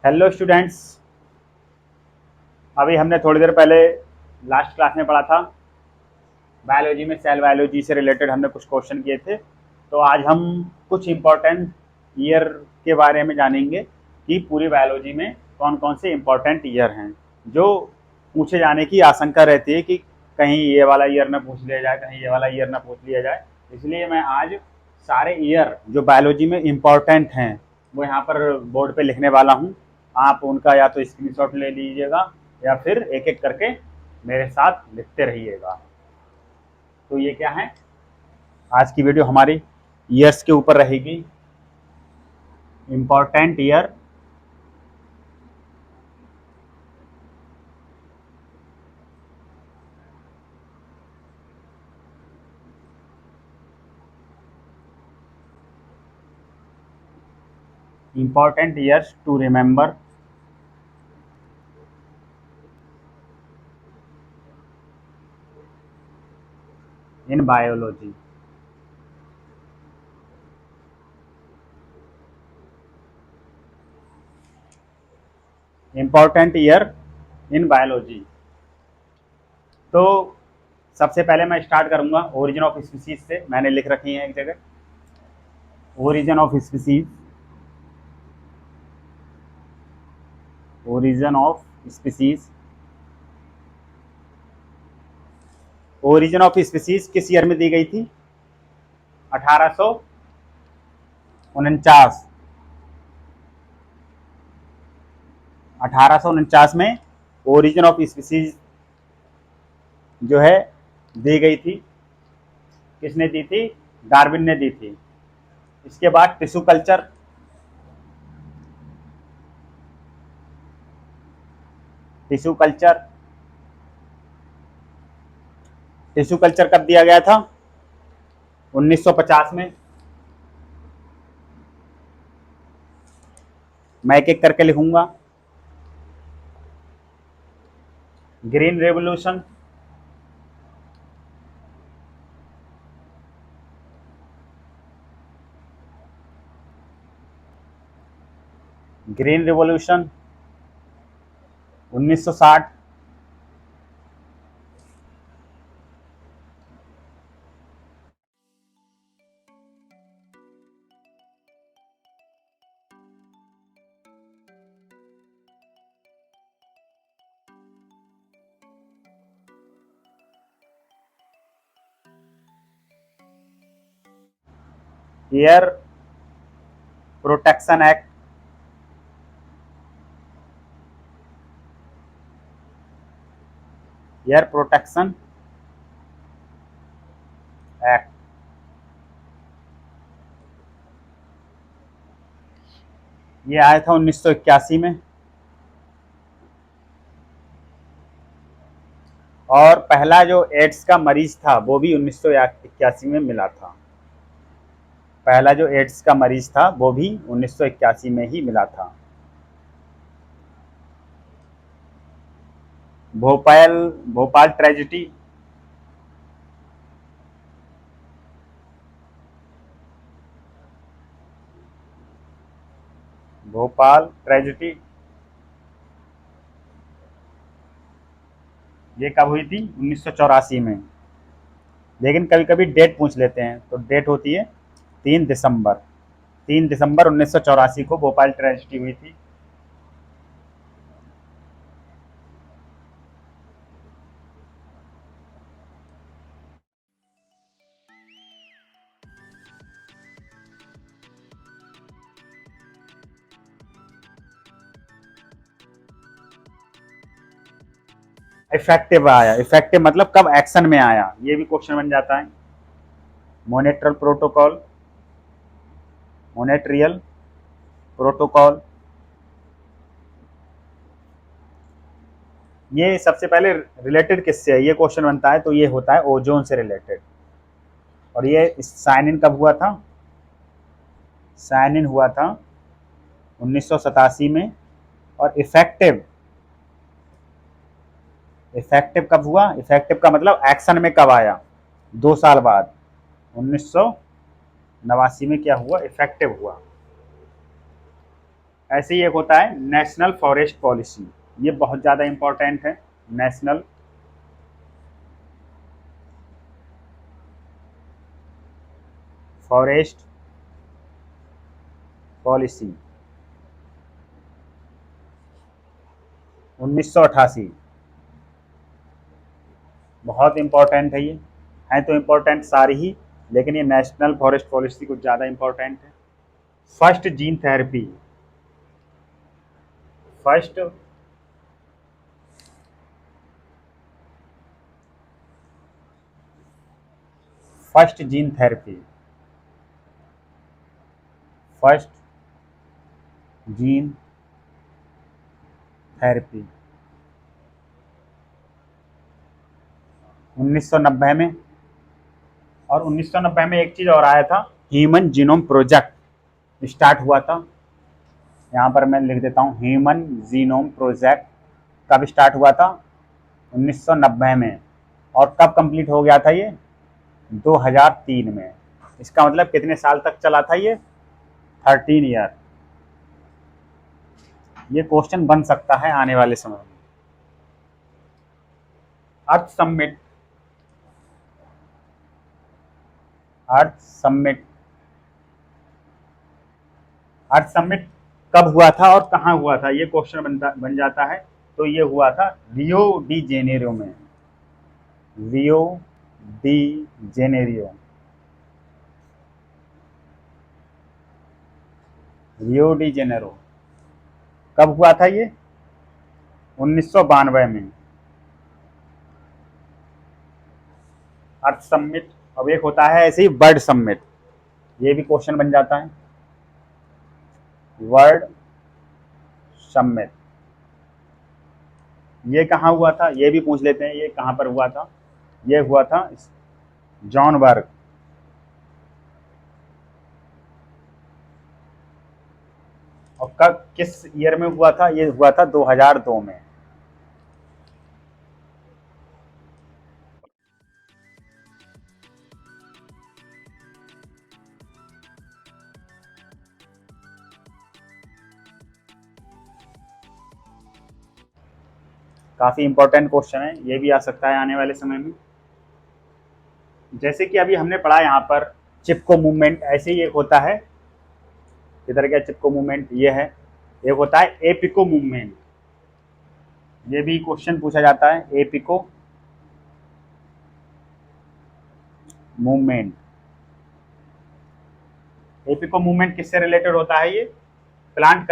Hello students. अभी हमने थोड़ी देर पहले लास्ट क्लास में पढ़ा था बायोलॉजी में सेल बायोलॉजी से रिलेटेड हमने कुछ क्वेश्चन किए थे। तो आज हम कुछ इम्पोर्टेंट ईयर के बारे में जानेंगे कि पूरी बायोलॉजी में कौन कौन से इम्पोर्टेंट ईयर हैं जो पूछे जाने की आशंका रहती है कि कहीं ये वाला ईयर ना पूछ लिया जाए, कहीं ये वाला ईयर ना पूछ लिया जाए। इसलिए मैं आज सारे ईयर जो बायोलॉजी में इम्पोर्टेंट हैं वो यहाँ पर बोर्ड पे लिखने वाला हूँ। आप उनका या तो स्क्रीनशॉट ले लीजिएगा या फिर एक एक करके मेरे साथ लिखते रहिएगा। तो ये क्या है, आज की वीडियो हमारी ईयर्स के ऊपर रहेगी। Important year, important years to remember in biology. Important year in biology. तो सबसे पहले मैं स्टार्ट करूंगा ओरिजिन ऑफ स्पीसीज से। मैंने लिख रखी है एक जगह origin of species. Origin of species, origin of species किस ईयर में दी गई थी? 1849। 1849 में ओरिजिन ऑफ स्पीसीज जो है दी गई थी। किसने दी थी? डार्विन ने दी थी। इसके बाद tissue culture, tissue culture, tissue culture कब दिया गया था? 1950 में। मैं एक एक करके लिखूंगा। Green revolution, green revolution 1960। Air protection act, air protection act ये आया था 1981 में। और पहला जो एड्स का मरीज था वो भी 1981 में मिला था। पहला जो एड्स का मरीज था वो भी 1981 में ही मिला था। भोपाल भोपाल ट्रेजिडी, भोपाल ट्रेजिडी ये कब हुई थी? 1984 में। लेकिन कभी कभी डेट पूछ लेते हैं तो डेट होती है 3 दिसंबर। 3 दिसंबर 1984 को भोपाल ट्रेजिडी हुई थी। इफेक्टिव आया, इफेक्टिव मतलब कब एक्शन में आया, ये भी क्वेश्चन बन जाता है। मोनेट्रल प्रोटोकॉल, मोनेट्रियल प्रोटोकॉल, ये सबसे पहले रिलेटेड किससे है ये क्वेश्चन बनता है, तो ये होता है ओजोन से रिलेटेड। और ये साइन इन कब हुआ था? साइन इन हुआ था 1987 में। और इफेक्टिव, इफेक्टिव कब हुआ? इफेक्टिव का मतलब एक्शन में कब आया? 2 साल बाद 1989 में क्या हुआ? इफेक्टिव हुआ। ऐसे ही एक होता है नेशनल फॉरेस्ट पॉलिसी, ये बहुत ज़्यादा इंपॉर्टेंट है। नेशनल फॉरेस्ट पॉलिसी 1988, बहुत इंपॉर्टेंट है ये। हैं तो इंपॉर्टेंट सारी ही, लेकिन ये नेशनल फॉरेस्ट पॉलिसी कुछ ज़्यादा इंपॉर्टेंट है। First gene therapy, first first gene therapy, first gene therapy 1990 में। और 1990 में एक चीज़ और आया था, ह्यूमन जीनोम प्रोजेक्ट स्टार्ट हुआ था। यहाँ पर मैं लिख देता हूँ, ह्यूमन जीनोम प्रोजेक्ट कब स्टार्ट हुआ था? 1990 में। और कब कंप्लीट हो गया था ये? 2003 में। इसका मतलब कितने साल तक चला था ये? 13 ईयर। ये क्वेश्चन बन सकता है आने वाले समय में। अर्थ समिट, अर्थ समिट, अर्थ समिट कब हुआ था और कहाँ हुआ था, ये क्वेश्चन बन जाता है। तो ये हुआ था रियो डी जेनेरो में, Rio de Janeiro, Rio de Janeiro. कब हुआ था ये? 1992 में, अर्थ समिट। अब एक होता है ऐसे ही वर्ल्ड समिट, ये भी क्वेश्चन बन जाता है, वर्ल्ड समिट। ये कहाँ हुआ था, ये भी पूछ लेते हैं, ये कहाँ पर हुआ था? ये हुआ था जॉनबर्ग, और कब, किस ईयर में हुआ था? ये हुआ था 2002 में। काफी इंपॉर्टेंट क्वेश्चन है, ये भी आ सकता है आने वाले समय में। जैसे कि अभी हमने पढ़ा यहाँ पर चिपको मूवमेंट, ऐसे ही एक होता है, इधर क्या चिपको मूवमेंट ये है। एक होता है एपिको मूवमेंट, ये भी क्वेश्चन पूछा जाता है, एपिको मूवमेंट। एपिको मूवमेंट किससे रिलेटेड होता है? ये प्लांट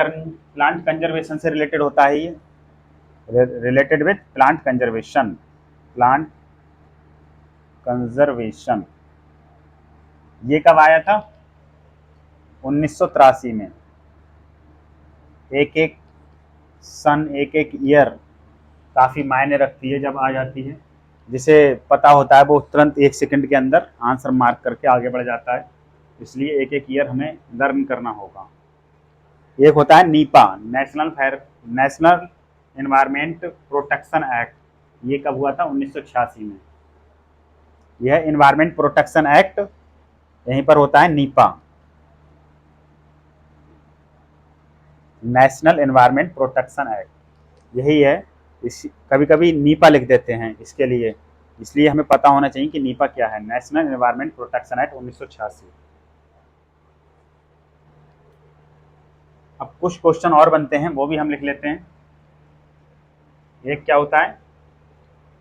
कंजर्वेशन से रिलेटेड होता है ये, related with plant conservation, plant conservation. ये कब आया था? 1983 में। एक एक सन, एक एक ईयर काफ़ी मायने रखती है जब आ जाती है। जिसे पता होता है वो तुरंत 1 सेकंड के अंदर आंसर मार्क करके आगे बढ़ जाता है, इसलिए एक एक ईयर हमें लर्न करना होगा। एक होता है Nipah, national environment protection act. ये कब हुआ था? 1986 में। यह एनवायरमेंट प्रोटेक्शन एक्ट यहीं पर होता है, Nipah, national environment protection act, यही है। इस कभी कभी नीपा लिख देते हैं इसके लिए, इसलिए हमें पता होना चाहिए कि नीपा क्या है, नेशनल एनवायरमेंट प्रोटेक्शन एक्ट 1986। अब कुछ क्वेश्चन और बनते हैं, वो भी हम लिख लेते हैं। एक क्या होता है?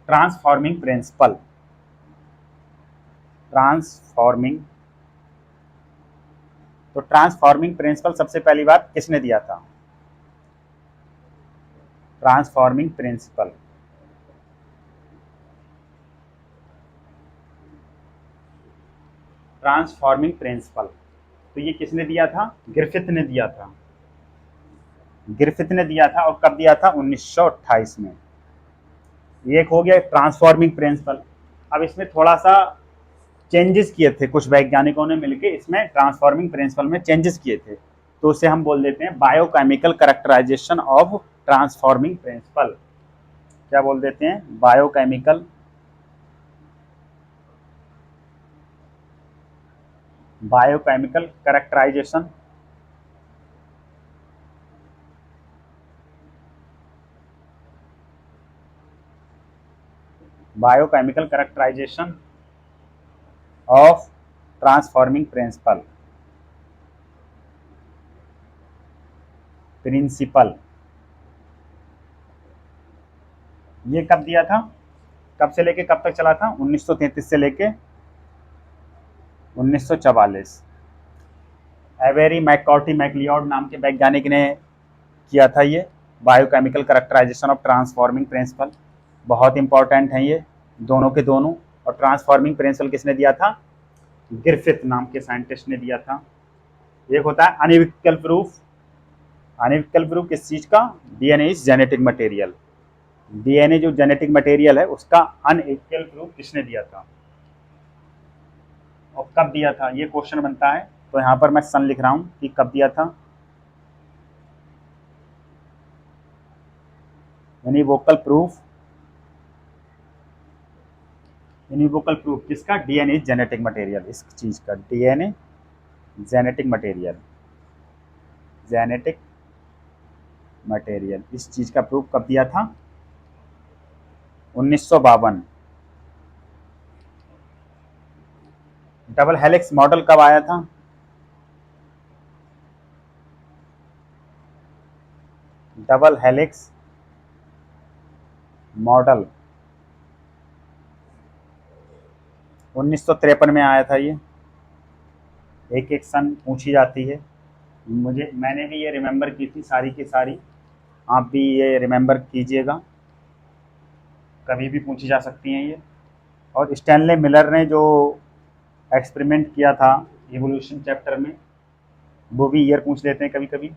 Transforming principle, transforming. तो ट्रांसफॉर्मिंग प्रिंसिपल सबसे पहली बार किसने दिया था? ट्रांसफॉर्मिंग प्रिंसिपल, ट्रांसफॉर्मिंग प्रिंसिपल, तो ये किसने दिया था? ग्रिफिथ ने दिया था, ग्रिफिथ ने दिया था। और कब दिया था? 1928 में। ये एक हो गया ट्रांसफॉर्मिंग प्रिंसिपल। अब इसमें थोड़ा सा चेंजेस किए थे कुछ वैज्ञानिकों ने मिलकर, इसमें ट्रांसफॉर्मिंग प्रिंसिपल में चेंजेस किए थे, तो उसे हम बोल देते हैं biochemical characterization of transforming principle. क्या बोल देते हैं? Biochemical, biochemical characterization biochemical characterization of transforming principle ये कब दिया था, कब से लेके कब तक चला था? 1933 से लेके 1944। एवेरी मैककॉर्टी मैकलियोड नाम के वैज्ञानिक ने किया था ये biochemical characterization of transforming principle. बहुत इंपॉर्टेंट हैं ये दोनों के दोनों। और ट्रांसफॉर्मिंग प्रिंसिपल किसने दिया था? ग्रिफिथ नाम के साइंटिस्ट ने दिया था। एक होता है अनइक्वल प्रूफ। अनइक्वल प्रूफ किस चीज का? DNA is genetic material. DNA जो जेनेटिक मटेरियल है उसका अनइक्वल प्रूफ किसने दिया था और कब दिया था, ये क्वेश्चन बनता है। तो यहां पर मैं सन लिख रहा हूं कि कब दिया था। यूनिवोकल प्रूफ किसका? डीएनए जेनेटिक मटेरियल, इस चीज का डीएनए जेनेटिक मटेरियल इस चीज का प्रूफ कब दिया था? 1952। डबल हेलिक्स मॉडल कब आया था? डबल हेलिक्स मॉडल 1953 में आया था। ये एक एक सन पूछी जाती है। मैंने भी ये रिमेंबर की थी सारी की सारी, आप भी ये रिमेंबर कीजिएगा, कभी भी पूछी जा सकती हैं ये। और स्टैनले मिलर ने जो एक्सपेरिमेंट किया था इवोल्यूशन चैप्टर में, वो भी ईयर पूछ लेते हैं कभी कभी।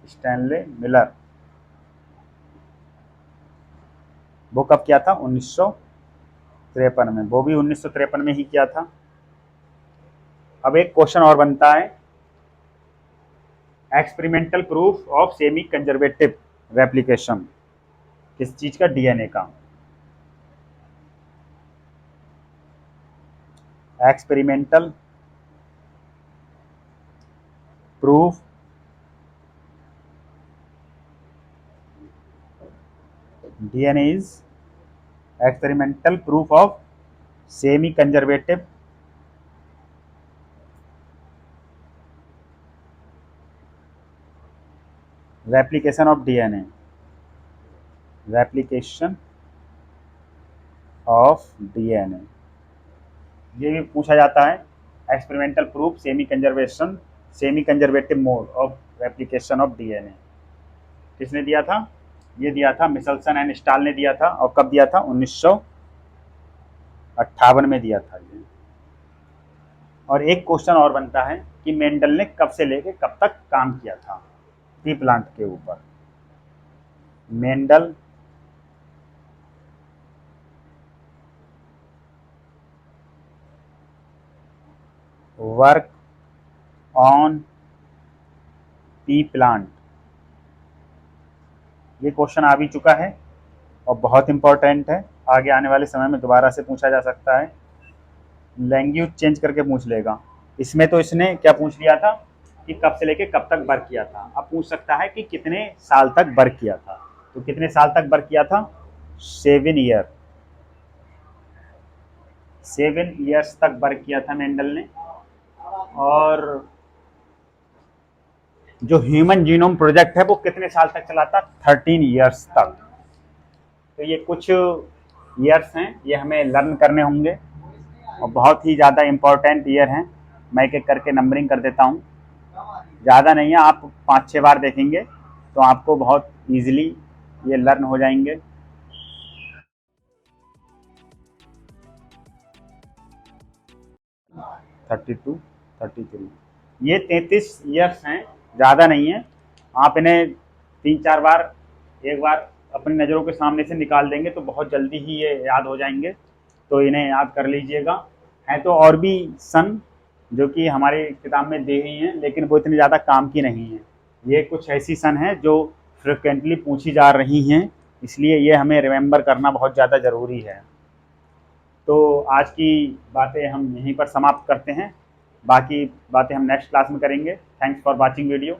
स्टैनले मिलर वो कब किया था? 1953 में। वो भी 1953 में ही किया था। अब एक क्वेश्चन और बनता है, experimental proof of semi conservative replication किस चीज का? डीएनए का। Experimental proof DNA is experimental proof of semi conservative replication of DNA, replication of DNA ये भी पूछा जाता है। Experimental proof semi conservative mode of replication of DNA किसने दिया था? ये दिया था मिचेल्सन एंड स्टाल ने दिया था। और कब दिया था? 1958 में दिया था ये। और एक क्वेश्चन और बनता है कि मेंडल ने कब से लेके कब तक काम किया था पी प्लांट के ऊपर। Mendel work on P plant, ये क्वेश्चन आ भी चुका है और बहुत इंपॉर्टेंट है। आगे आने वाले समय में दोबारा से पूछा जा सकता है, लैंग्वेज चेंज करके पूछ लेगा। इसमें तो इसने क्या पूछ लिया था कि कब से लेके कब तक वर्क किया था। अब पूछ सकता है कि कितने साल तक वर्क किया था। तो कितने साल तक वर्क किया था? 7 ईयर, 7 ईयर्स तक वर्क किया था मेंडल ने। और जो ह्यूमन जीनोम प्रोजेक्ट है वो कितने साल तक चला था? 13 ईयर्स तक। तो ये कुछ ईयर्स हैं, ये हमें लर्न करने होंगे और बहुत ही ज़्यादा इम्पोर्टेंट ईयर हैं। मैं एक एक करके नंबरिंग कर देता हूँ, ज़्यादा नहीं है, आप 5-6 बार देखेंगे तो आपको बहुत ईजिली ये लर्न हो जाएंगे। 32, 33, ये 33 ईयर्स हैं, ज़्यादा नहीं है। आप इन्हें 3-4 बार एक बार अपनी नज़रों के सामने से निकाल देंगे तो बहुत जल्दी ही ये याद हो जाएंगे। तो इन्हें याद कर लीजिएगा। हैं तो और भी सन जो कि हमारी किताब में दी हुई हैं, लेकिन वो इतनी ज़्यादा काम की नहीं है। ये कुछ ऐसी सन हैं जो फ्रिक्वेंटली पूछी जा रही हैं, इसलिए ये हमें रिमेंबर करना बहुत ज़्यादा ज़रूरी है। तो आज की बातें हम यहीं पर समाप्त करते हैं, बाकी बातें हम नेक्स्ट क्लास में करेंगे। Thanks for watching video.